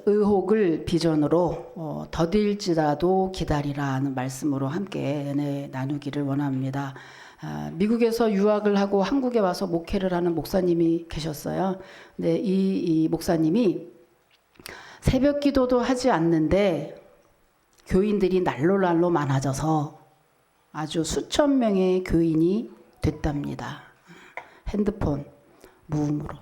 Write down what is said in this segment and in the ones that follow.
의혹을 비전으로 더딜지라도 기다리라 하는 말씀으로 함께 나누기를 원합니다. 미국에서 유학을 하고 한국에 와서 목회를 하는 목사님이 계셨어요. 근데 이 목사님이 새벽 기도도 하지 않는데 교인들이 날로 많아져서 아주 수천 명의 교인이 됐답니다. 핸드폰 무음으로.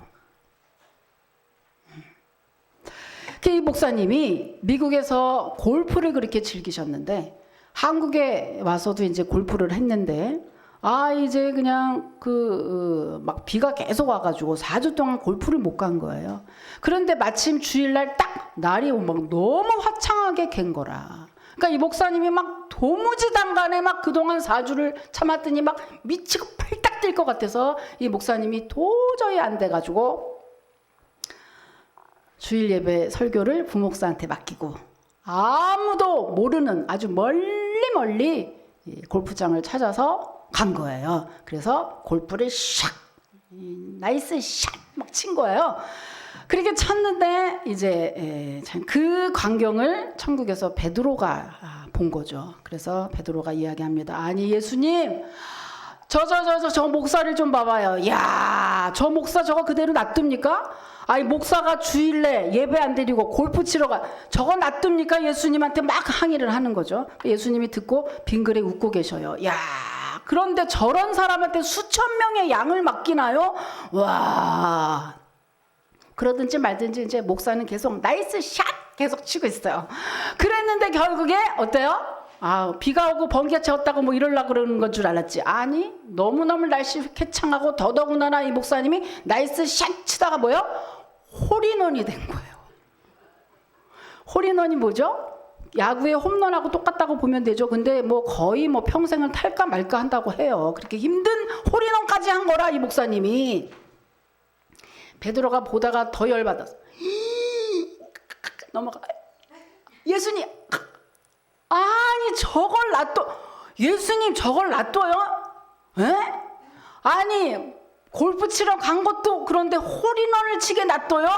이 목사님이 미국에서 골프를 그렇게 즐기셨는데 한국에 와서도 이제 골프를 했는데 이제 그냥 막 비가 계속 와가지고 4주 동안 골프를 못 간 거예요. 그런데 마침 주일날 딱 날이 막 너무 화창하게 갠 거라. 그러니까 이 목사님이 막 도무지 당간에 막 그동안 4주를 참았더니 막 미치고 팔딱 뛸 것 같아서 이 목사님이 도저히 안 돼가지고 주일 예배 설교를 부목사한테 맡기고 아무도 모르는 아주 멀리 골프장을 찾아서 간 거예요. 그래서 골프를 샥 나이스 샷 막 친 거예요. 그렇게 쳤는데 이제 그 광경을 천국에서 베드로가 본 거죠. 그래서 베드로가 이야기합니다. 아니 예수님 저 목사를 좀 봐봐요. 야, 저 목사 저거 그대로 놔둡니까? 아니 목사가 주일에 예배 안 드리고 골프 치러 가 저거 놔둡니까? 예수님한테 막 항의를 하는 거죠. 예수님이 듣고 빙그레 웃고 계셔요. 야, 그런데 저런 사람한테 수천 명의 양을 맡기나요? 와. 그러든지 말든지 이제 목사는 계속 나이스 샷 계속 치고 있어요. 그랬는데 결국에 어때요? 비가 오고 번개가 채웠다고 뭐 이러려고 그러는 건 줄 알았지. 아니, 너무너무 날씨 쾌창하고 더더군다나 이 목사님이 나이스 샷 치다가 뭐요? 홀인원이 된 거예요. 홀인원이 뭐죠? 야구의 홈런하고 똑같다고 보면 되죠. 근데 뭐 거의 뭐 평생을 탈까 말까 한다고 해요. 그렇게 힘든 홀인원까지 한 거라 이 목사님이. 베드로가 보다가 더 열받았어. 넘어가. 예수님. 아니 저걸 예수님 저걸 놔둬요? 에? 아니 골프 치러 간 것도 그런데 홀인원을 치게 놔둬요?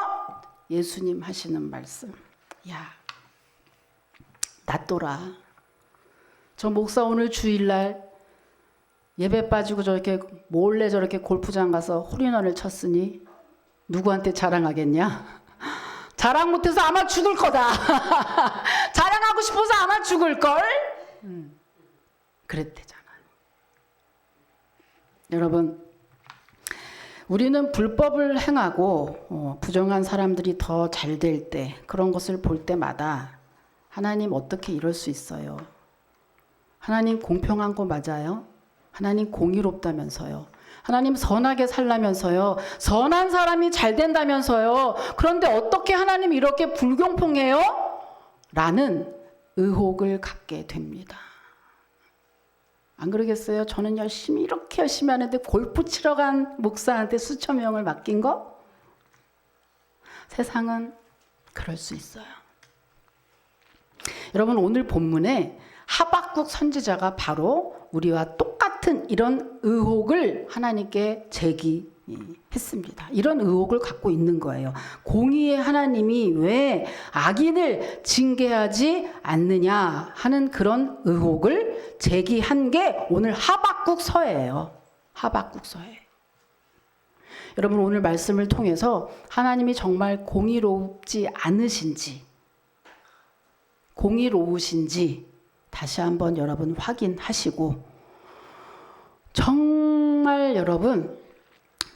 예수님 하시는 말씀. 야, 놔둬라. 저 목사 오늘 주일날 예배 빠지고 저렇게 몰래 저렇게 골프장 가서 홀인원을 쳤으니 누구한테 자랑하겠냐? 자랑 못해서 아마 죽을 거다. 자랑하고 싶어서 아마 죽을걸? 그랬대잖아요. 여러분, 우리는 불법을 행하고 부정한 사람들이 더 잘 될 때, 그런 것을 볼 때마다 하나님 어떻게 이럴 수 있어요? 하나님 공평한 거 맞아요? 하나님 공의롭다면서요? 하나님 선하게 살라면서요. 선한 사람이 잘 된다면서요. 그런데 어떻게 하나님 이렇게 불공평해요? 라는 의혹을 갖게 됩니다. 안 그러겠어요? 저는 이렇게 열심히 하는데 골프 치러 간 목사한테 수천 명을 맡긴 거? 세상은 그럴 수 있어요. 여러분 오늘 본문에 하박국 선지자가 바로 우리와 똑같은 이런 의혹을 하나님께 제기했습니다. 이런 의혹을 갖고 있는 거예요. 공의의 하나님이 왜 악인을 징계하지 않느냐 하는 그런 의혹을 제기한 게 오늘 하박국서예요. 하박국서에. 여러분 오늘 말씀을 통해서 하나님이 정말 공의롭지 않으신지 공의로우신지 다시 한번 여러분 확인하시고 정말 여러분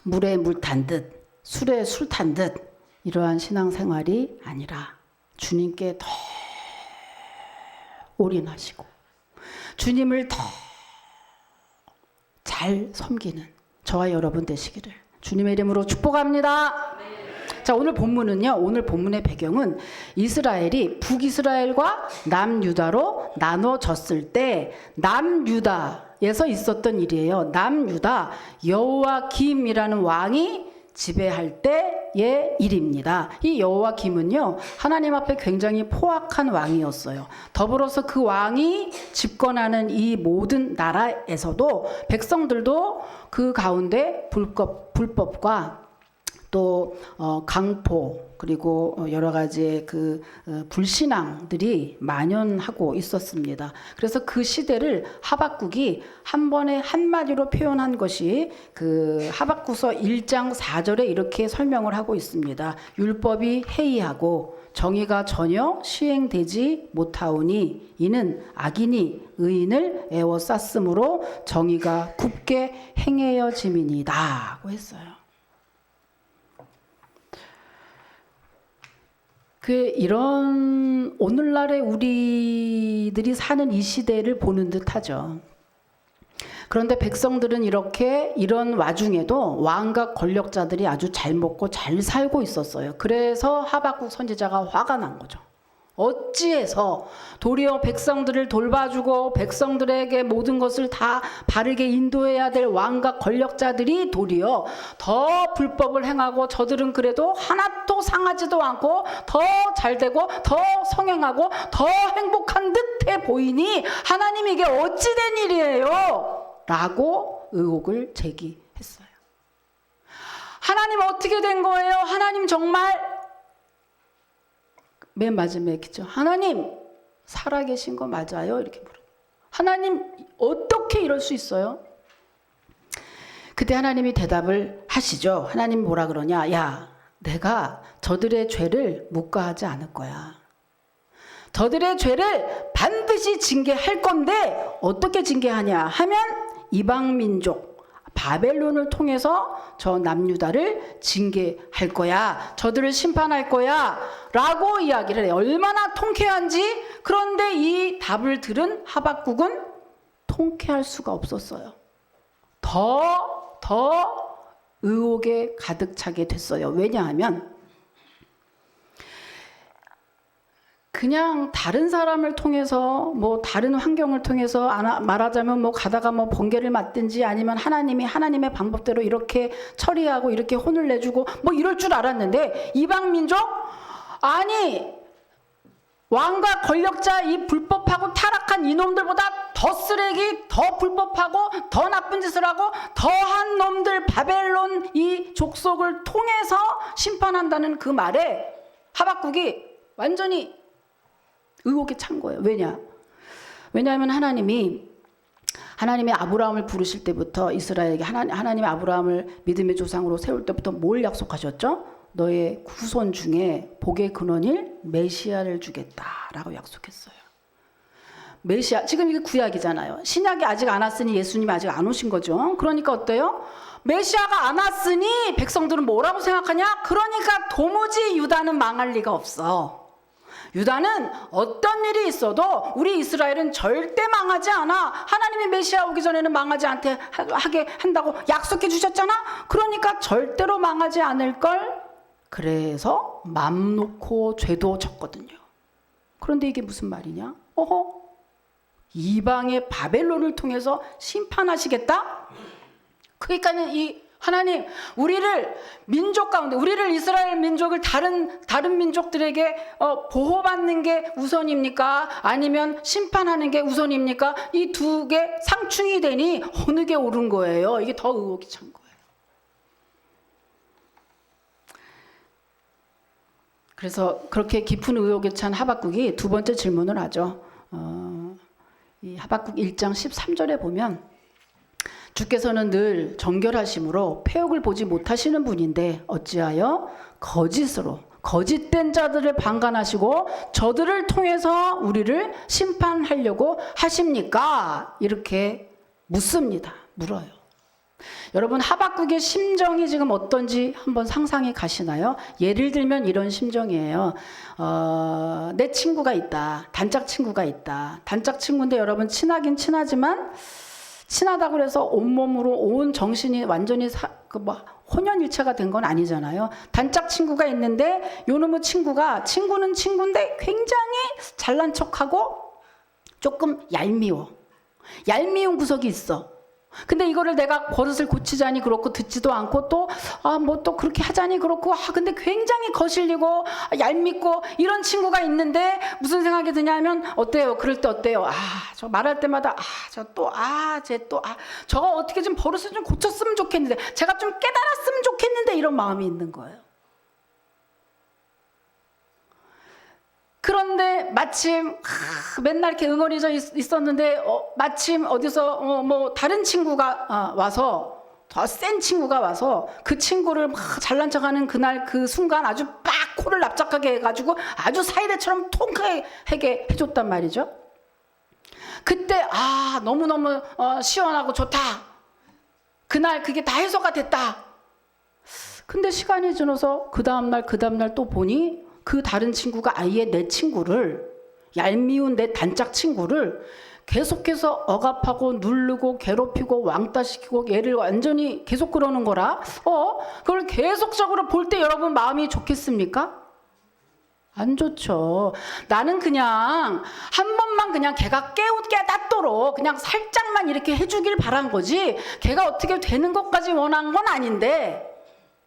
물에 물 탄 듯 술에 술 탄 듯 이러한 신앙생활이 아니라 주님께 더 올인하시고 주님을 더 잘 섬기는 저와 여러분 되시기를 주님의 이름으로 축복합니다. 자, 오늘 본문은요. 오늘 본문의 배경은 이스라엘이 북이스라엘과 남유다로 나눠졌을 때 남유다에서 있었던 일이에요. 남유다 여호와김이라는 왕이 지배할 때의 일입니다. 이 여호와김은요. 하나님 앞에 굉장히 포악한 왕이었어요. 더불어서 그 왕이 집권하는 이 모든 나라에서도 백성들도 그 가운데 불법과 또 강포 그리고 여러 가지의 그 불신앙들이 만연하고 있었습니다. 그래서 그 시대를 하박국이 한 번에 한마디로 표현한 것이 그 하박국서 1장 4절에 이렇게 설명을 하고 있습니다. 율법이 해이하고 정의가 전혀 시행되지 못하오니 이는 악인이 의인을 애워쌌으므로 정의가 굽게 행해여짐이니이다 하고 했어요. 이런 오늘날의 우리들이 사는 이 시대를 보는 듯하죠. 그런데 백성들은 이런 와중에도 왕과 권력자들이 아주 잘 먹고 잘 살고 있었어요. 그래서 하박국 선지자가 화가 난 거죠. 어찌해서 도리어 백성들을 돌봐주고 백성들에게 모든 것을 다 바르게 인도해야 될 왕과 권력자들이 도리어 더 불법을 행하고 저들은 그래도 하나도 상하지도 않고 더 잘되고 더 성행하고 더 행복한 듯해 보이니 하나님 이게 어찌 된 일이에요? 라고 의혹을 제기했어요. 하나님 어떻게 된 거예요? 하나님 정말 맨 마지막에 있죠. 하나님 살아계신 거 맞아요? 이렇게 물어요. 하나님 어떻게 이럴 수 있어요? 그때 하나님이 대답을 하시죠. 하나님 뭐라 그러냐? 야, 내가 저들의 죄를 묵과하지 않을 거야. 저들의 죄를 반드시 징계할 건데 어떻게 징계하냐 하면 이방 민족 바벨론을 통해서 저 남유다를 징계할 거야. 저들을 심판할 거야. 라고 이야기를 해요. 얼마나 통쾌한지. 그런데 이 답을 들은 하박국은 통쾌할 수가 없었어요. 더 의혹에 가득 차게 됐어요. 왜냐하면 그냥 다른 사람을 통해서 뭐 다른 환경을 통해서 말하자면 뭐 가다가 뭐 번개를 맞든지 아니면 하나님의 방법대로 이렇게 처리하고 이렇게 혼을 내주고 뭐 이럴 줄 알았는데 이방 민족 아니 왕과 권력자 이 불법하고 타락한 이놈들보다 더 쓰레기 더 불법하고 더 나쁜 짓을 하고 더한 놈들 바벨론 이 족속을 통해서 심판한다는 그 말에 하박국이 완전히 의혹에 찬 거예요. 왜냐하면 하나님이 아브라함을 부르실 때부터 이스라엘에게 하나님이 아브라함을 믿음의 조상으로 세울 때부터 뭘 약속하셨죠? 너의 후손 중에 복의 근원일 메시아를 주겠다라고 약속했어요. 메시아 지금 이게 구약이잖아요. 신약이 아직 안 왔으니 예수님이 아직 안 오신 거죠. 그러니까 어때요? 메시아가 안 왔으니 백성들은 뭐라고 생각하냐? 그러니까 도무지 유다는 망할 리가 없어. 유다는 어떤 일이 있어도 우리 이스라엘은 절대 망하지 않아. 하나님이 메시아 오기 전에는 망하지 하게 한다고 약속해 주셨잖아. 그러니까 절대로 망하지 않을 걸. 그래서 맘 놓고 죄도 졌거든요. 그런데 이게 무슨 말이냐? 이방의 바벨론을 통해서 심판하시겠다? 그러니까는 이 하나님 우리를 민족 가운데 우리를 이스라엘 민족을 다른 민족들에게 보호받는 게 우선입니까? 아니면 심판하는 게 우선입니까? 이 두 개 상충이 되니 어느 게 옳은 거예요? 이게 더 의혹이 찬 거예요. 그래서 그렇게 깊은 의혹에 찬 하박국이 두 번째 질문을 하죠. 이 하박국 1장 13절에 보면 주께서는 늘 정결하심으로 패역을 보지 못하시는 분인데 어찌하여 거짓으로 거짓된 자들을 방관하시고 저들을 통해서 우리를 심판하려고 하십니까? 이렇게 물어요. 여러분 하박국의 심정이 지금 어떤지 한번 상상이 가시나요? 예를 들면 이런 심정이에요. 내 친구가 있다. 단짝 친구가 있다. 단짝 친구인데 여러분 친하긴 친하지만 친하다고 그래서 온몸으로 온 정신이 완전히 혼연일체가 된 건 아니잖아요. 단짝 친구가 있는데 요놈의 친구는 친구인데 굉장히 잘난 척하고 조금 얄미운 구석이 있어. 근데 이거를 내가 버릇을 고치자니 그렇고 듣지도 않고 또 뭐 또 그렇게 하자니 그렇고 근데 굉장히 거슬리고 얄밉고 이런 친구가 있는데 무슨 생각이 드냐면 어때요? 그럴 때 어때요? 저 말할 때마다 저거 어떻게 좀 버릇을 좀 고쳤으면 좋겠는데 제가 좀 깨달았으면 좋겠는데 이런 마음이 있는 거예요. 그런데 마침 맨날 이렇게 응어리져 있었는데 마침 어디서 뭐 다른 친구가 와서 더 센 친구가 와서 그 친구를 막 잘난 척하는 그날 그 순간 아주 빡 코를 납작하게 해가지고 아주 사이다처럼 통쾌하게 해줬단 말이죠. 그때 너무너무 시원하고 좋다. 그날 그게 다 해소가 됐다. 근데 시간이 지나서 그 다음날 또 보니 그 다른 친구가 아예 내 친구를 얄미운 내 단짝 친구를 계속해서 억압하고 누르고 괴롭히고 왕따시키고 얘를 완전히 계속 그러는 거라 그걸 계속적으로 볼 때 여러분 마음이 좋겠습니까? 안 좋죠. 나는 그냥 한 번만 그냥 걔가 깨닫도록 그냥 살짝만 이렇게 해주길 바란 거지 걔가 어떻게 되는 것까지 원한 건 아닌데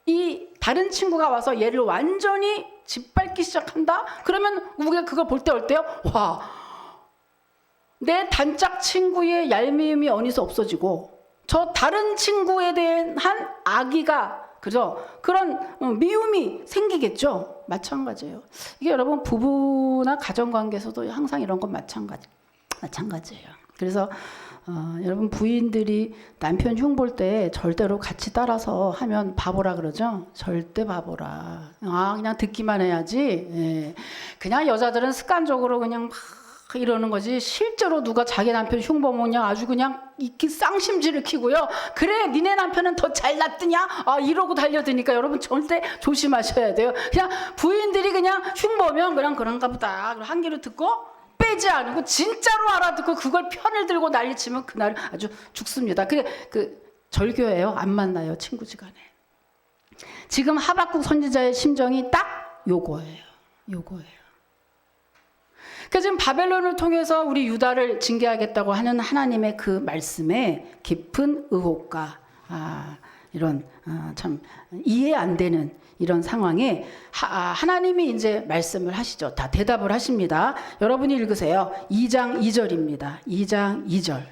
이 다른 친구가 와서 얘를 완전히 짓밟기 시작한다? 그러면 우리가 그걸 볼 때 어때요? 내 단짝 친구의 얄미움이 어디서 없어지고 저 다른 친구에 대한 악의가 그런 미움이 생기겠죠. 마찬가지예요. 이게 여러분 부부나 가정관계에서도 항상 이런 건 마찬가지예요. 그래서 여러분 부인들이 남편 흉 볼 때 절대로 같이 따라서 하면 바보라 그러죠. 절대 바보라. 그냥 듣기만 해야지. 예. 그냥 여자들은 습관적으로 그냥 막 이러는 거지 실제로 누가 자기 남편 흉 보면 그냥 아주 그냥 이렇게 쌍심지를 키고요. 그래 니네 남편은 더 잘났더냐 이러고 달려드니까 여러분 절대 조심하셔야 돼요. 그냥 부인들이 그냥 흉 보면 그냥 그런가 보다 한 귀로 듣고 빼지 않고 진짜로 알아듣고 그걸 편을 들고 난리치면 그날 아주 죽습니다. 그 절교예요. 안 만나요. 친구지간에. 지금 하박국 선지자의 심정이 딱 요거예요. 그러니까 지금 바벨론을 통해서 우리 유다를 징계하겠다고 하는 하나님의 그 말씀에 깊은 의혹과 이런 참 이해 안 되는 이런 상황에 하나님이 이제 말씀을 하시죠. 다 대답을 하십니다. 여러분이 읽으세요. 2장 2절입니다. 2장 2절.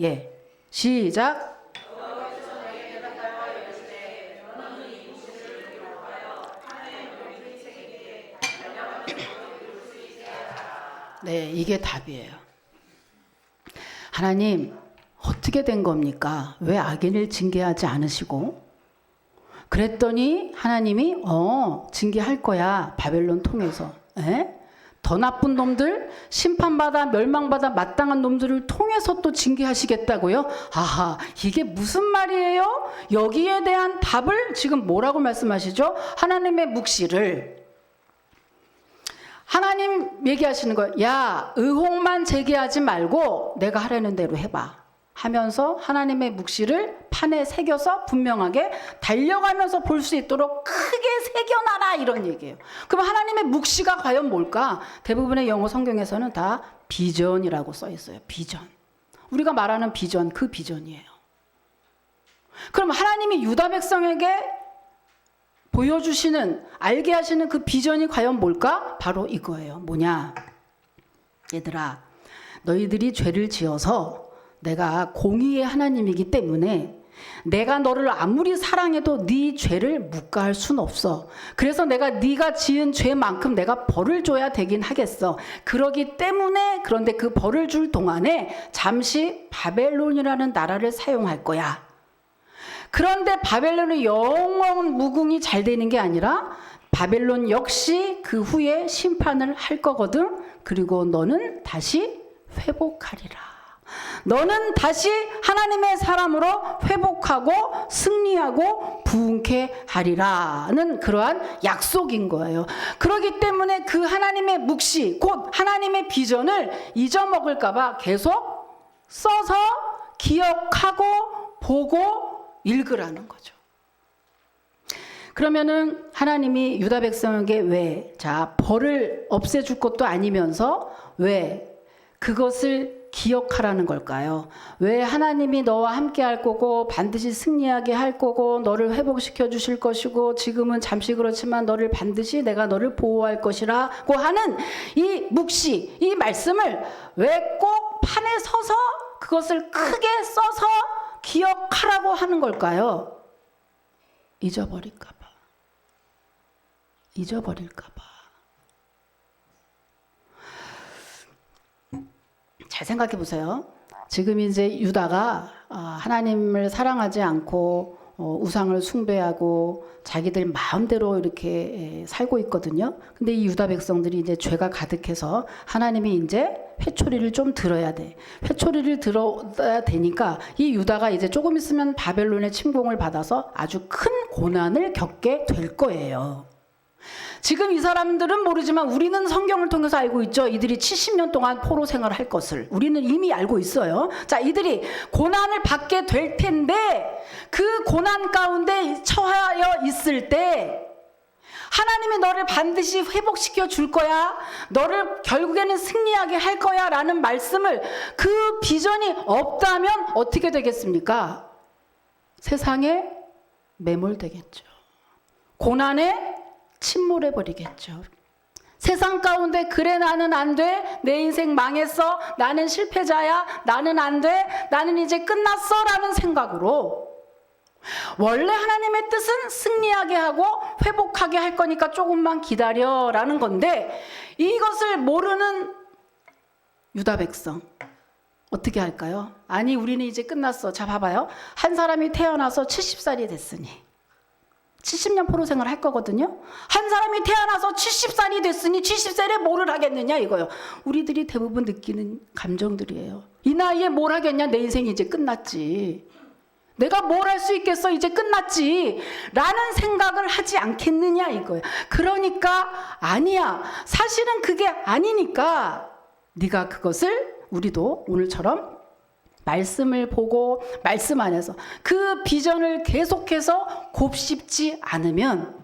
예. 시작. 네, 이게 답이에요. 하나님, 어떻게 된 겁니까? 왜 악인을 징계하지 않으시고? 그랬더니 하나님이 징계할 거야. 바벨론 통해서. 더 나쁜 놈들, 심판받아 멸망받아 마땅한 놈들을 통해서 또 징계하시겠다고요? 이게 무슨 말이에요? 여기에 대한 답을 지금 뭐라고 말씀하시죠? 하나님의 묵시를 하나님 얘기하시는 거예요. 야, 의혹만 제기하지 말고 내가 하라는 대로 해봐. 하면서 하나님의 묵시를 판에 새겨서 분명하게 달려가면서 볼 수 있도록 크게 새겨놔라 이런 얘기예요. 그럼 하나님의 묵시가 과연 뭘까? 대부분의 영어 성경에서는 다 비전이라고 써 있어요. 비전. 우리가 말하는 비전, 그 비전이에요. 그럼 하나님이 유다 백성에게 보여주시는, 알게 하시는 그 비전이 과연 뭘까? 바로 이거예요. 뭐냐? 얘들아, 너희들이 죄를 지어서 내가 공의의 하나님이기 때문에 내가 너를 아무리 사랑해도 네 죄를 묵과할 순 없어. 그래서 내가 네가 지은 죄만큼 내가 벌을 줘야 되긴 하겠어. 그러기 때문에 그런데 그 벌을 줄 동안에 잠시 바벨론이라는 나라를 사용할 거야. 그런데 바벨론의 영원 무궁이 잘 되는 게 아니라 바벨론 역시 그 후에 심판을 할 거거든. 그리고 너는 다시 회복하리라. 너는 다시 하나님의 사람으로 회복하고 승리하고 부흥케 하리라는 그러한 약속인 거예요. 그렇기 때문에 그 하나님의 묵시, 곧 하나님의 비전을 잊어먹을까 봐 계속 써서 기억하고 보고 읽으라는 거죠. 그러면은 하나님이 유다 백성에게 왜 벌을 없애줄 것도 아니면서 왜 그것을 기억하라는 걸까요? 왜 하나님이 너와 함께 할 거고 반드시 승리하게 할 거고 너를 회복시켜 주실 것이고 지금은 잠시 그렇지만 너를 반드시 내가 너를 보호할 것이라고 하는 이 묵시, 이 말씀을 왜 꼭 판에 서서 그것을 크게 써서 기억하라고 하는 걸까요? 잊어버릴까 봐. 잊어버릴까 봐. 잘 생각해 보세요. 지금 이제 유다가 하나님을 사랑하지 않고 우상을 숭배하고 자기들 마음대로 이렇게 살고 있거든요. 근데 이 유다 백성들이 이제 죄가 가득해서 하나님이 이제 회초리를 좀 들어야 돼. 회초리를 들어야 되니까 이 유다가 이제 조금 있으면 바벨론의 침공을 받아서 아주 큰 고난을 겪게 될 거예요. 지금 이 사람들은 모르지만 우리는 성경을 통해서 알고 있죠. 이들이 70년 동안 포로 생활을 할 것을 우리는 이미 알고 있어요. 자, 이들이 고난을 받게 될 텐데 그 고난 가운데 처하여 있을 때 하나님이 너를 반드시 회복시켜 줄 거야. 너를 결국에는 승리하게 할 거야 라는 말씀을 그 비전이 없다면 어떻게 되겠습니까? 세상에 매몰되겠죠. 고난에 침몰해버리겠죠. 세상 가운데 그래 나는 안 돼. 내 인생 망했어. 나는 실패자야. 나는 안 돼. 나는 이제 끝났어 라는 생각으로 원래 하나님의 뜻은 승리하게 하고 회복하게 할 거니까 조금만 기다려 라는 건데 이것을 모르는 유다 백성 어떻게 할까요? 아니 우리는 이제 끝났어. 자 봐봐요. 한 사람이 태어나서 70살이 됐으니 70년 포로 생활을 할 거거든요. 한 사람이 태어나서 70살이 됐으니 70살에 뭐를 하겠느냐 이거요. 우리들이 대부분 느끼는 감정들이에요. 이 나이에 뭘 하겠냐. 내 인생이 이제 끝났지. 내가 뭘 할 수 있겠어. 이제 끝났지. 라는 생각을 하지 않겠느냐 이거예요. 그러니까 아니야. 사실은 그게 아니니까 네가 그것을 우리도 오늘처럼 말씀을 보고 말씀 안에서 그 비전을 계속해서 곱씹지 않으면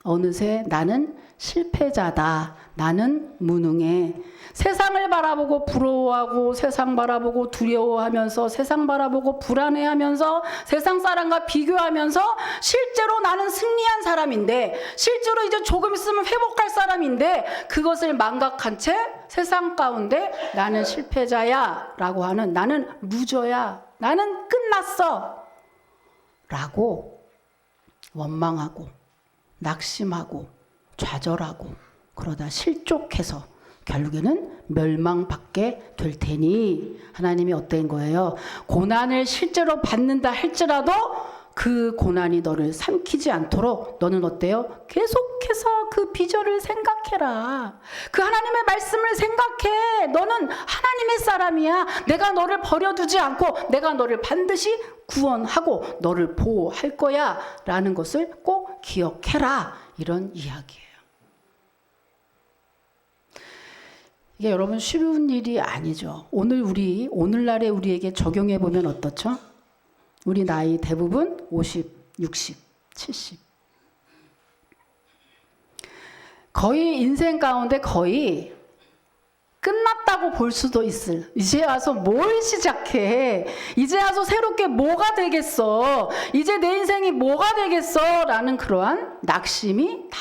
어느새 나는 실패자다. 나는 무능해. 세상을 바라보고 부러워하고 세상 바라보고 두려워하면서 세상 바라보고 불안해하면서 세상 사람과 비교하면서 실제로 나는 승리한 사람인데 실제로 이제 조금 있으면 회복할 사람인데 그것을 망각한 채 세상 가운데 나는 실패자야 라고 하는 나는 루저야 나는 끝났어 라고 원망하고 낙심하고 좌절하고 그러다 실족해서 결국에는 멸망받게 될 테니 하나님이 어떤 거예요? 고난을 실제로 받는다 할지라도 그 고난이 너를 삼키지 않도록 너는 어때요? 계속해서 그 비전을 생각해라. 그 하나님의 말씀을 생각해. 너는 하나님의 사람이야. 내가 너를 버려두지 않고 내가 너를 반드시 구원하고 너를 보호할 거야 라는 것을 꼭 기억해라. 이런 이야기예요. 이게 여러분 쉬운 일이 아니죠. 오늘날에 우리에게 적용해 보면 어떻죠? 우리 나이 대부분 50, 60, 70. 거의 인생 가운데 거의 끝났다고 볼 수도 있을. 이제 와서 뭘 시작해? 이제 와서 새롭게 뭐가 되겠어? 이제 내 인생이 뭐가 되겠어? 라는 그러한 낙심이 다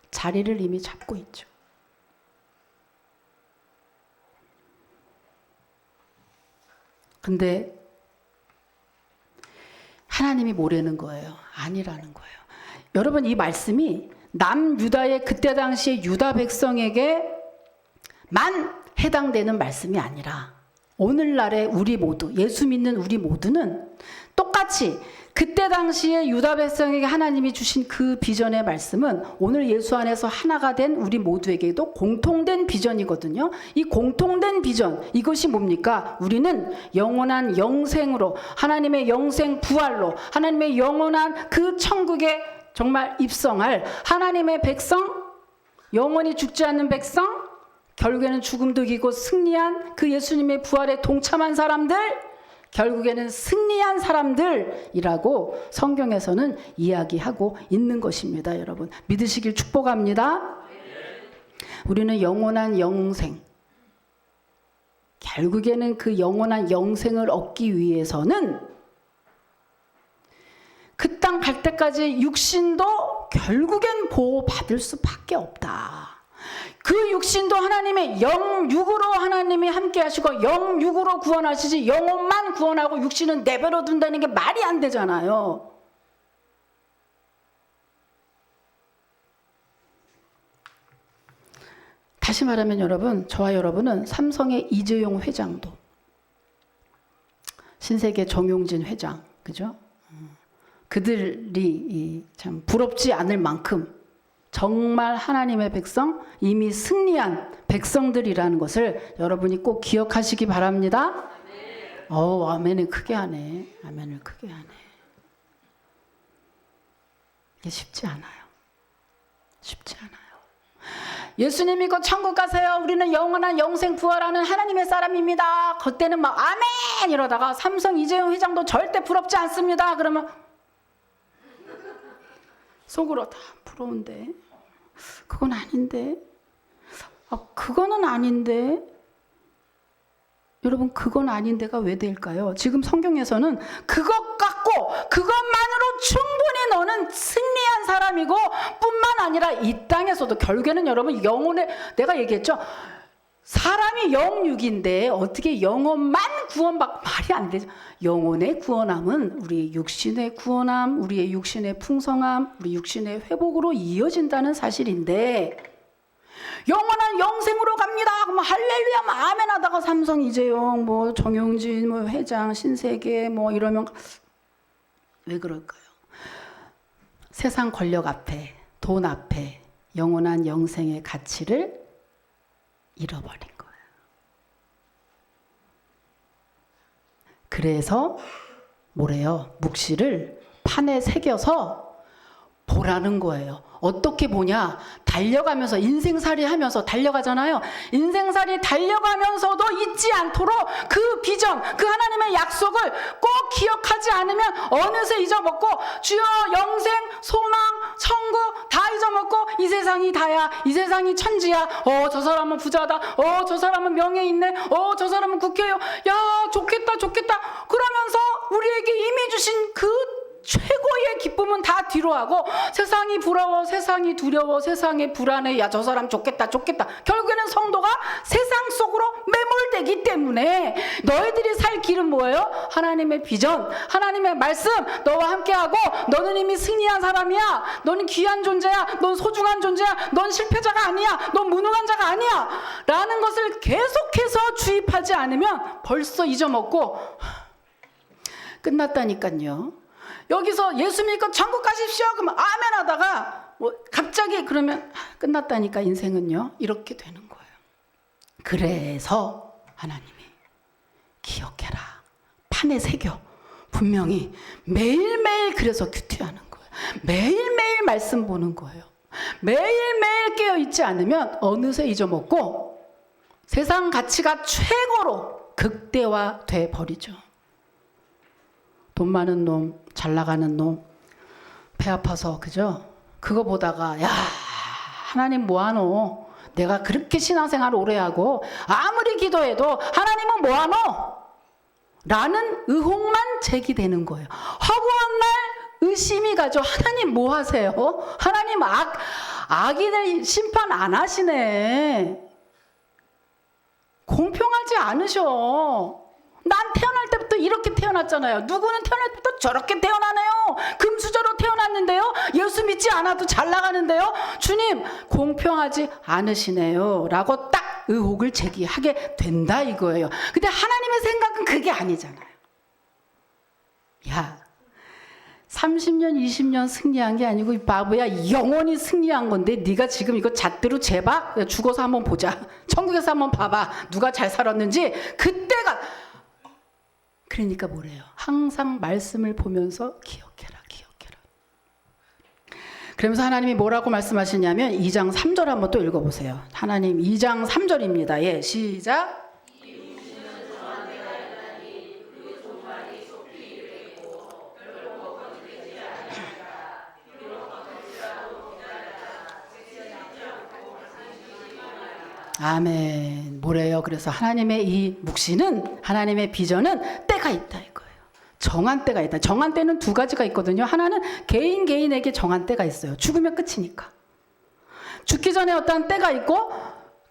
자리를 이미 잡고 있죠. 근데 하나님이 뭐라는 거예요? 아니라는 거예요. 여러분 이 말씀이 남유다의 그때 당시에 유다 백성에게만 해당되는 말씀이 아니라 오늘날의 우리 모두 예수 믿는 우리 모두는 똑같이 그때 당시에 유다 백성에게 하나님이 주신 그 비전의 말씀은 오늘 예수 안에서 하나가 된 우리 모두에게도 공통된 비전이거든요. 이 공통된 비전 이것이 뭡니까? 우리는 영원한 영생으로 하나님의 영생 부활로 하나님의 영원한 그 천국에 정말 입성할 하나님의 백성 영원히 죽지 않는 백성 결국에는 죽음도 이기고 승리한 그 예수님의 부활에 동참한 사람들 결국에는 승리한 사람들이라고 성경에서는 이야기하고 있는 것입니다. 여러분 믿으시길 축복합니다. 우리는 영원한 영생 결국에는 그 영원한 영생을 얻기 위해서는 그 땅 갈 때까지 육신도 결국엔 보호받을 수밖에 없다. 그 육신도 하나님의 영육으로 하나님이 함께 하시고 영육으로 구원하시지 영혼만 구원하고 육신은 내버려 둔다는 게 말이 안 되잖아요. 다시 말하면 여러분, 저와 여러분은 삼성의 이재용 회장도, 신세계 정용진 회장, 그죠? 그들이 참 부럽지 않을 만큼 정말 하나님의 백성, 이미 승리한 백성들이라는 것을 여러분이 꼭 기억하시기 바랍니다. 아멘을 크게 하네. 아멘을 크게 하네. 이게 쉽지 않아요. 쉽지 않아요. 예수님 믿고 천국 가세요. 우리는 영원한 영생 부활하는 하나님의 사람입니다. 그때는 막 아멘 이러다가 삼성 이재용 회장도 절대 부럽지 않습니다. 그러면 속으로 다 부러운데 그건 아닌데 그거는 아닌데 여러분 그건 아닌데가 왜 될까요? 지금 성경에서는 그것 갖고 그것만으로 충분히 너는 승리한 사람이고 뿐만 아니라 이 땅에서도 결국에는 여러분 영혼의 내가 얘기했죠. 사람이 영육인데 어떻게 영혼만 구원받고 말이 안 되죠. 영혼의 구원함은 우리의 육신의 구원함, 우리의 육신의 풍성함, 우리 육신의 회복으로 이어진다는 사실인데 영원한 영생으로 갑니다. 그럼 할렐루야, 아멘 하다가 삼성 이재용, 뭐 정용진, 뭐 회장, 신세계 뭐 이러면 왜 그럴까요? 세상 권력 앞에, 돈 앞에 영원한 영생의 가치를 잃어버린 거예요. 그래서 뭐래요? 묵시를 판에 새겨서 보라는 거예요. 어떻게 보냐? 달려가면서 인생살이 하면서 달려가잖아요. 인생살이 달려가면서도 잊지 않도록 그 비전, 그 하나님의 약속을 꼭 기억하지 않으면 어느새 잊어먹고 주여 영생, 소망, 천국 다 잊어먹고 이 세상이 다야. 이 세상이 천지야. 저 사람은 부자다. 저 사람은 명예 있네. 저 사람은 국회의원. 야, 좋겠다, 좋겠다. 그러면서 우리에게 이미 주신 그 최고의 기쁨은 다 뒤로 하고 세상이 부러워, 세상이 두려워, 세상에 불안해. 야, 저 사람 좋겠다, 좋겠다. 결국에는 성도가 세상 속으로 매몰되기 때문에 너희들이 살 길은 뭐예요? 하나님의 비전, 하나님의 말씀, 너와 함께하고 너는 이미 승리한 사람이야. 너는 귀한 존재야. 넌 소중한 존재야. 넌 실패자가 아니야. 넌 무능한 자가 아니야. 라는 것을 계속해서 주입하지 않으면 벌써 잊어먹고 끝났다니까요. 여기서 예수 믿고 천국 가십시오. 그러면 아멘 하다가 갑자기 그러면 끝났다니까 인생은요. 이렇게 되는 거예요. 그래서 하나님이 기억해라. 판에 새겨. 분명히 매일매일 그래서 큐티하는 거예요. 매일매일 말씀 보는 거예요. 매일매일 깨어있지 않으면 어느새 잊어먹고 세상 가치가 최고로 극대화돼 버리죠. 돈 많은 놈, 잘 나가는 놈, 배 아파서, 그죠? 그거 보다가, 야, 하나님 뭐하노? 내가 그렇게 신앙생활 오래 하고, 아무리 기도해도, 하나님은 뭐하노? 라는 의혹만 제기되는 거예요. 허구한 날 의심이 가죠. 하나님 뭐 하세요? 하나님 악인을 심판 안 하시네. 공평하지 않으셔. 난 태어날 때부터 이렇게 태어났잖아요. 누구는 태어날 때부터 저렇게 태어나네요. 금수저로 태어났는데요. 예수 믿지 않아도 잘 나가는데요. 주님 공평하지 않으시네요. 라고 딱 의혹을 제기하게 된다 이거예요. 근데 하나님의 생각은 그게 아니잖아요. 야, 30년 20년 승리한 게 아니고 이 바보야, 영원히 승리한 건데 네가 지금 이거 잣대로 재봐? 죽어서 한번 보자. 천국에서 한번 봐봐. 누가 잘 살았는지. 그때가 그러니까 뭐래요? 항상 말씀을 보면서 기억해라, 기억해라. 그러면서 하나님이 뭐라고 말씀하시냐면 2장 3절 한번 또 읽어보세요. 하나님 2장 3절입니다. 예, 시작. 아멘. 뭐래요? 그래서 하나님의 이 묵시는, 하나님의 비전은 때가 있다 이거예요. 정한 때가 있다. 정한 때는 두 가지가 있거든요. 하나는 개인에게 정한 때가 있어요. 죽으면 끝이니까. 죽기 전에 어떤 때가 있고,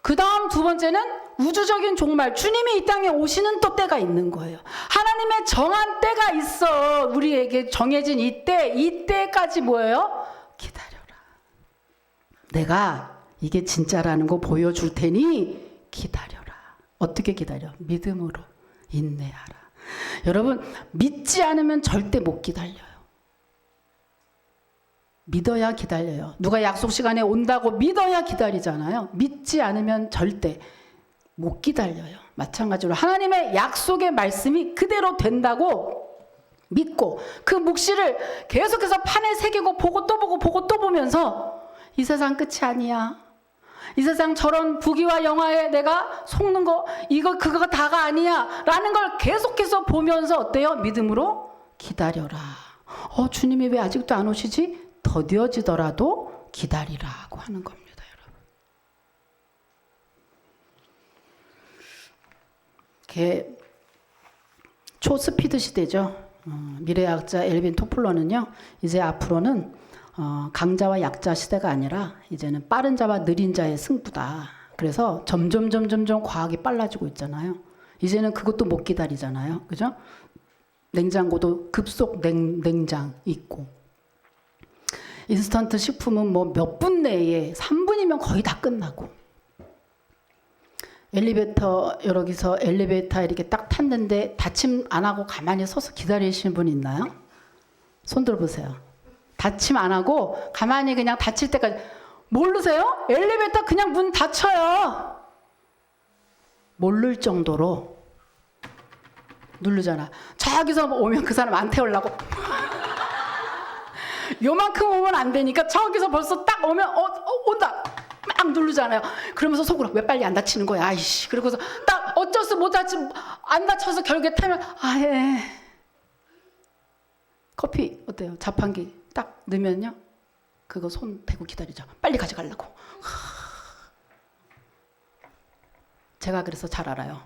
그 다음 두 번째는 우주적인 종말, 주님이 이 땅에 오시는 또 때가 있는 거예요. 하나님의 정한 때가 있어. 우리에게 정해진 이때까지 뭐예요? 기다려라. 내가 이게 진짜라는 거 보여줄 테니 기다려라. 어떻게 기다려? 믿음으로 인내하라. 여러분, 믿지 않으면 절대 못 기다려요. 믿어야 기다려요. 누가 약속 시간에 온다고 믿어야 기다리잖아요. 믿지 않으면 절대 못 기다려요. 마찬가지로 하나님의 약속의 말씀이 그대로 된다고 믿고 그 묵시를 계속해서 판에 새기고 보고 또 보고 보고 또 보면서 이 세상 끝이 아니야. 이 세상 저런 부귀와 영화에 내가 속는 거 그거가 다가 아니야 라는 걸 계속해서 보면서 어때요? 믿음으로 기다려라. 주님이 왜 아직도 안 오시지? 더뎌지더라도 기다리라고 하는 겁니다, 여러분. 초스피드 시대죠. 미래학자 엘빈 토플러는요, 이제 앞으로는 강자와 약자 시대가 아니라 이제는 빠른 자와 느린 자의 승부다. 그래서 점점 과학이 빨라지고 있잖아요. 이제는 그것도 못 기다리잖아요. 그죠? 냉장고도 급속 냉장 있고, 인스턴트 식품은 뭐 몇 분 내에 3분이면 거의 다 끝나고, 여기서 엘리베이터 이렇게 딱 탔는데 닫힘 안 하고 가만히 서서 기다리시는 분 있나요? 손 들어보세요. 닫힘 안 하고 가만히 그냥 닫힐 때까지. 모르세요? 엘리베이터 그냥 문 닫혀요. 모를 정도로 누르잖아. 저기서 오면 그 사람 안 태우려고 요만큼 오면 안 되니까 저기서 벌써 딱 오면 온다 막 누르잖아요. 그러면서 속으로 왜 빨리 안 다치는 거야, 아이씨. 그러고서 딱 어쩔 수 못 다치, 안 다쳐서 결국에 타면 커피 어때요? 자판기 딱 넣으면요, 그거 손 대고 기다리죠. 빨리 가져가려고. 제가 그래서 잘 알아요.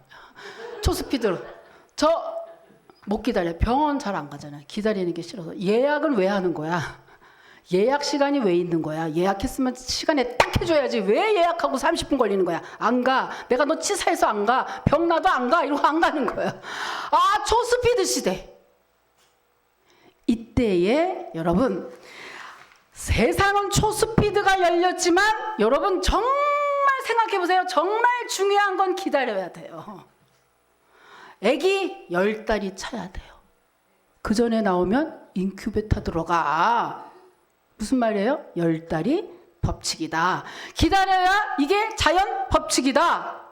초스피드로 저 못 기다려. 병원 잘 안 가잖아요. 기다리는 게 싫어서. 예약은 왜 하는 거야? 예약 시간이 왜 있는 거야? 예약했으면 시간에 딱 해줘야지. 왜 예약하고 30분 걸리는 거야? 안 가. 내가 너 치사해서 안 가. 병 나도 안 가. 이러고 안 가는 거야. 초스피드 시대. 이때에 여러분, 세상은 초스피드가 열렸지만 여러분 정말 생각해 보세요. 정말 중요한 건 기다려야 돼요. 애기 10달이 차야 돼요. 그 전에 나오면 인큐베터 들어가. 무슨 말이에요? 10달이 법칙이다. 기다려야 이게 자연 법칙이다.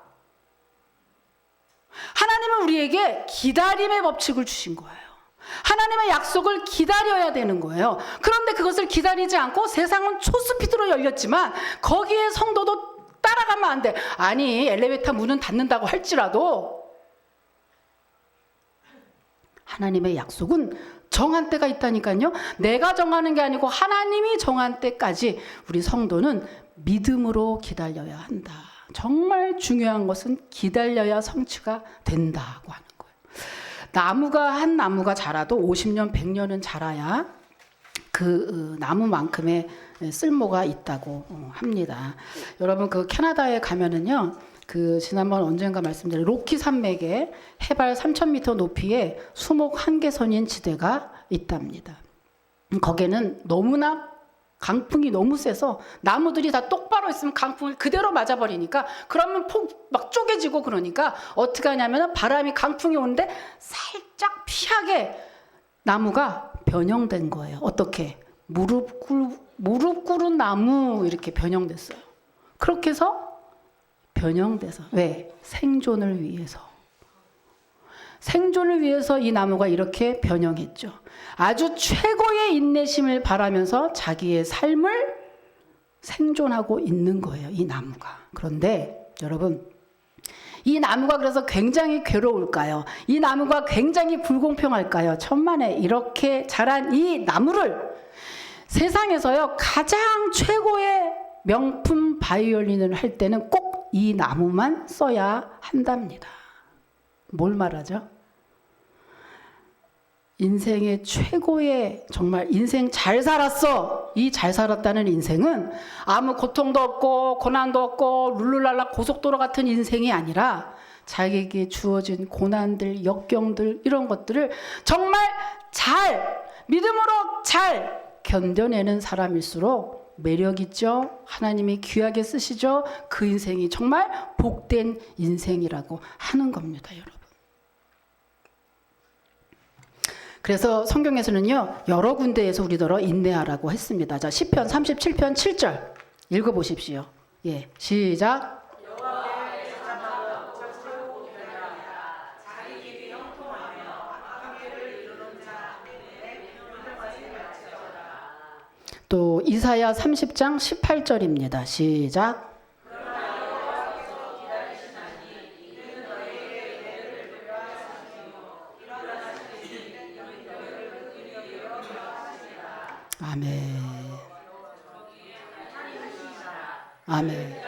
하나님은 우리에게 기다림의 법칙을 주신 거예요. 하나님의 약속을 기다려야 되는 거예요. 그런데 그것을 기다리지 않고 세상은 초스피드로 열렸지만 거기에 성도도 따라가면 안 돼. 아니, 엘리베이터 문은 닫는다고 할지라도 하나님의 약속은 정한 때가 있다니까요. 내가 정하는 게 아니고 하나님이 정한 때까지 우리 성도는 믿음으로 기다려야 한다. 정말 중요한 것은 기다려야 성취가 된다고 하는 거예요. 한 나무가 자라도 50년, 100년은 자라야 그 나무만큼의 쓸모가 있다고 합니다. 여러분, 그 캐나다에 가면은요, 지난번 언젠가 말씀드린 로키 산맥에 해발 3,000m 높이에 수목 한계선인 지대가 있답니다. 거기는 너무나 강풍이 너무 세서 나무들이 다 똑바로 있으면 강풍을 그대로 맞아버리니까, 그러면 폭 막 쪼개지고, 그러니까 어떻게 하냐면 바람이 강풍이 오는데 살짝 피하게 나무가 변형된 거예요. 어떻게? 무릎 꿇은 나무 이렇게 변형됐어요. 그렇게 해서 변형돼서. 왜? 생존을 위해서. 생존을 위해서 이 나무가 이렇게 변형했죠. 아주 최고의 인내심을 바라면서 자기의 삶을 생존하고 있는 거예요, 이 나무가. 그런데 여러분, 이 나무가 그래서 굉장히 괴로울까요? 이 나무가 굉장히 불공평할까요? 천만에 이렇게 자란 이 나무를 세상에서요, 가장 최고의 명품 바이올린을 할 때는 꼭 이 나무만 써야 한답니다. 뭘 말하죠? 인생의 최고의 정말 인생 잘 살았어. 이 잘 살았다는 인생은 아무 고통도 없고 고난도 없고 룰루랄라 고속도로 같은 인생이 아니라 자기에게 주어진 고난들, 역경들 이런 것들을 정말 잘 믿음으로 잘 견뎌내는 사람일수록 매력 있죠. 하나님이 귀하게 쓰시죠. 그 인생이 정말 복된 인생이라고 하는 겁니다, 여러분. 그래서 성경에서는요, 여러 군데에서 우리더러 인내하라고 했습니다. 자, 시편 37편 7절 읽어보십시오. 예, 시작. 또 이사야 30장 18절입니다. 시작. 아멘. 아멘.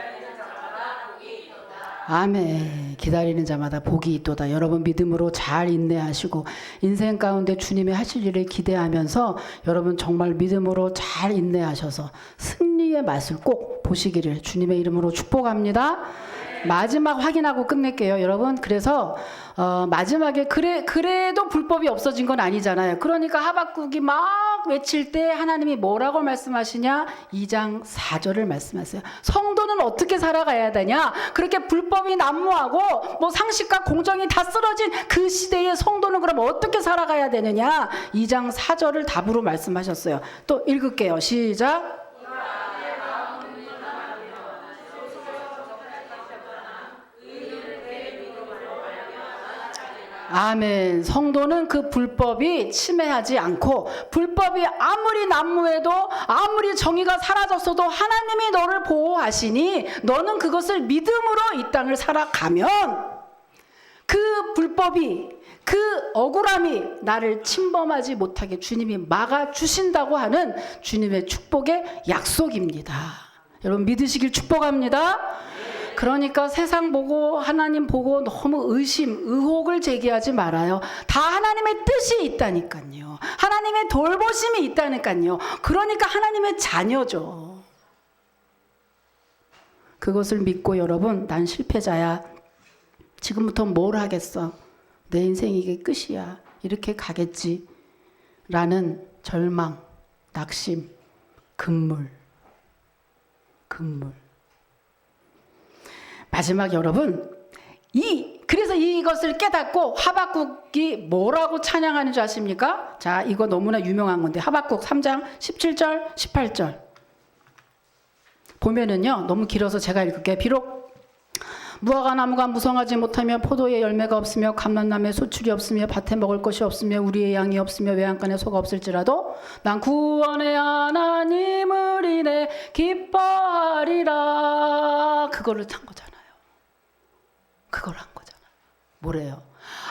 아멘. 기다리는 자마다 복이 있도다. 여러분 믿음으로 잘 인내하시고 인생 가운데 주님의 하실 일을 기대하면서 여러분 정말 믿음으로 잘 인내하셔서 승리의 맛을 꼭 보시기를 주님의 이름으로 축복합니다. 마지막 확인하고 끝낼게요, 여러분. 그래서 마지막에 그래도 불법이 없어진 건 아니잖아요. 그러니까 하박국이 막 외칠 때 하나님이 뭐라고 말씀하시냐? 2장 4절을 말씀하세요. 성도는 어떻게 살아가야 되냐? 그렇게 불법이 난무하고 뭐 상식과 공정이 다 쓰러진 그 시대의 성도는 그럼 어떻게 살아가야 되느냐? 2장 4절을 답으로 말씀하셨어요. 또 읽을게요. 시작. 아멘. 성도는 그 불법이 침해하지 않고 불법이 아무리 난무해도 아무리 정의가 사라졌어도 하나님이 너를 보호하시니 너는 그것을 믿음으로 이 땅을 살아가면 그 불법이 그 억울함이 나를 침범하지 못하게 주님이 막아주신다고 하는 주님의 축복의 약속입니다. 여러분 믿으시길 축복합니다. 그러니까 세상 보고 하나님 보고 너무 의혹을 제기하지 말아요. 다 하나님의 뜻이 있다니까요. 하나님의 돌보심이 있다니까요. 그러니까 하나님의 자녀죠. 그것을 믿고 여러분, 난 실패자야. 지금부터 뭘 하겠어. 내 인생이 이게 끝이야. 이렇게 가겠지. 라는 절망, 낙심, 금물. 마지막 여러분, 그래서 이것을 깨닫고 하박국이 뭐라고 찬양하는 줄 아십니까? 자, 이거 너무나 유명한 건데 하박국 3장 17절 18절 보면은요, 너무 길어서 제가 읽을게요. 비록 무화과 나무가 무성하지 못하며 포도의 열매가 없으며 감람나무에 소출이 없으며 밭에 먹을 것이 없으며 우리의 양이 없으며 외양간에 소가 없을지라도 난 구원의 하나님을 인해 기뻐하리라. 그거를 찬 거잖아요. 그걸 한 거잖아. 뭐래요?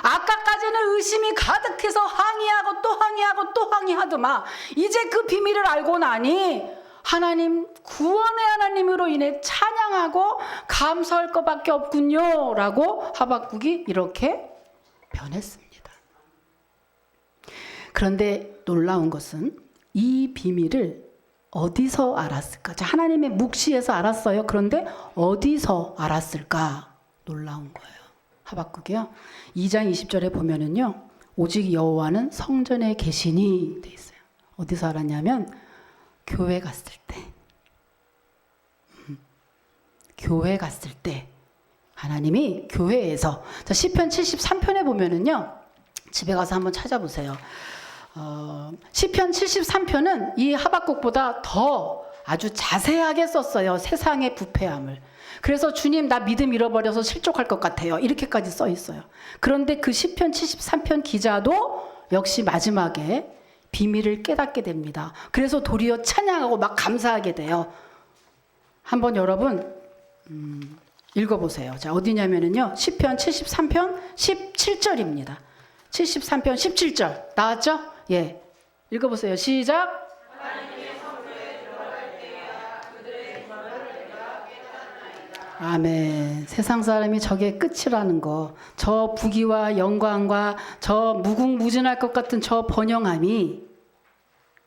아까까지는 의심이 가득해서 항의하고 또 항의하고 또 항의하더만 이제 그 비밀을 알고 나니 하나님, 구원의 하나님으로 인해 찬양하고 감사할 것밖에 없군요 라고 하박국이 이렇게 변했습니다. 그런데 놀라운 것은 이 비밀을 어디서 알았을까? 자, 하나님의 묵시에서 알았어요. 그런데 어디서 알았을까? 놀라운 거예요. 하박국이요. 2장 20절에 보면은요, 오직 여호와는 성전에 계시니 돼 있어요. 어디서 알았냐면 교회 갔을 때, 교회 갔을 때 하나님이 교회에서, 자, 시편 73편에 보면은요, 집에 가서 한번 찾아보세요. 시편 73편은 이 하박국보다 더 아주 자세하게 썼어요. 세상의 부패함을. 그래서 주님, 나 믿음 잃어버려서 실족할 것 같아요. 이렇게까지 써 있어요. 그런데 그 시편 73편 기자도 역시 마지막에 비밀을 깨닫게 됩니다. 그래서 도리어 찬양하고 막 감사하게 돼요. 한번 여러분 읽어보세요. 자, 어디냐면은요, 시편 73편 17절입니다. 73편 17절 나왔죠? 예, 읽어보세요. 시작. 아멘. 세상 사람이 저게 끝이라는 거, 저 부귀와 영광과 저 무궁무진할 것 같은 저 번영함이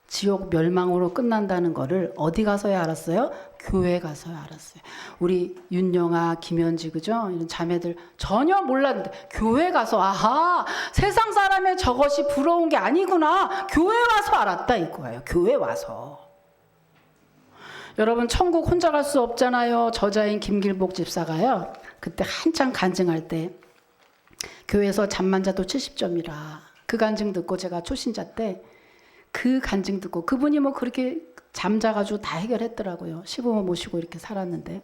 지옥 멸망으로 끝난다는 거를 어디 가서야 알았어요? 교회 가서야 알았어요. 우리 윤영아, 김현지, 그죠? 이런 자매들 전혀 몰랐는데 교회 가서 아하, 세상 사람의 저것이 부러운 게 아니구나. 교회 와서 알았다 이거예요. 교회 와서. 여러분 천국 혼자 갈 수 없잖아요. 저자인 김길복 집사가요. 그때 한창 간증할 때 교회에서 잠만 자도 70점이라 그 간증 듣고 제가 초신자 때 그 간증 듣고 그분이 뭐 그렇게 잠자가지고 다 해결했더라고요. 시부모 모시고 이렇게 살았는데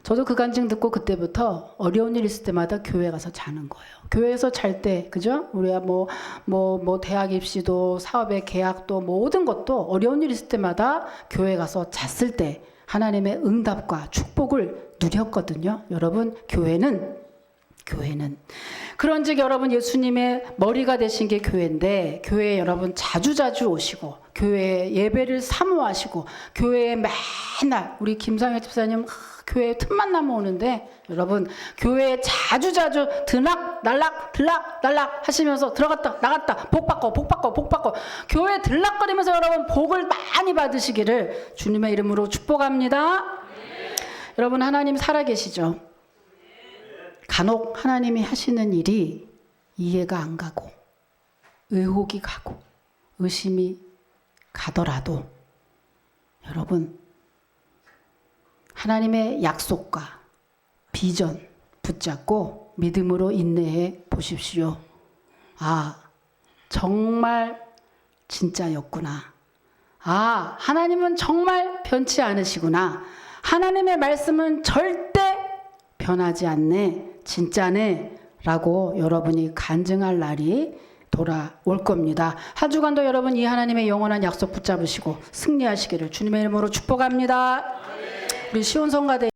저도 그 간증 듣고 그때부터 어려운 일 있을 때마다 교회 가서 자는 거예요. 교회에서 잘 때, 그죠? 우리가 뭐 대학 입시도 사업의 계약도 모든 것도 어려운 일 있을 때마다 교회 가서 잤을 때 하나님의 응답과 축복을 누렸거든요. 여러분, 교회는 그런즉 여러분 예수님의 머리가 되신 게 교회인데 교회에 여러분 자주자주 오시고 교회에 예배를 사모하시고 교회에 맨날 우리 김상현 집사님 교회에 틈만 나면 오는데 여러분 교회에 자주자주 들락날락 들락날락 하시면서 들어갔다 나갔다 복 받고 교회 들락거리면서 여러분 복을 많이 받으시기를 주님의 이름으로 축복합니다. 여러분 하나님 살아계시죠? 간혹 하나님이 하시는 일이 이해가 안 가고 의혹이 가고 의심이 가더라도 여러분 하나님의 약속과 비전 붙잡고 믿음으로 인내해 보십시오. 아, 정말 진짜였구나. 아, 하나님은 정말 변치 않으시구나. 하나님의 말씀은 절대 변하지 않네. 진짜네 라고 여러분이 간증할 날이 돌아올 겁니다. 한 주간도 여러분 이 하나님의 영원한 약속 붙잡으시고 승리하시기를 주님의 이름으로 축복합니다. 우리 시온성가대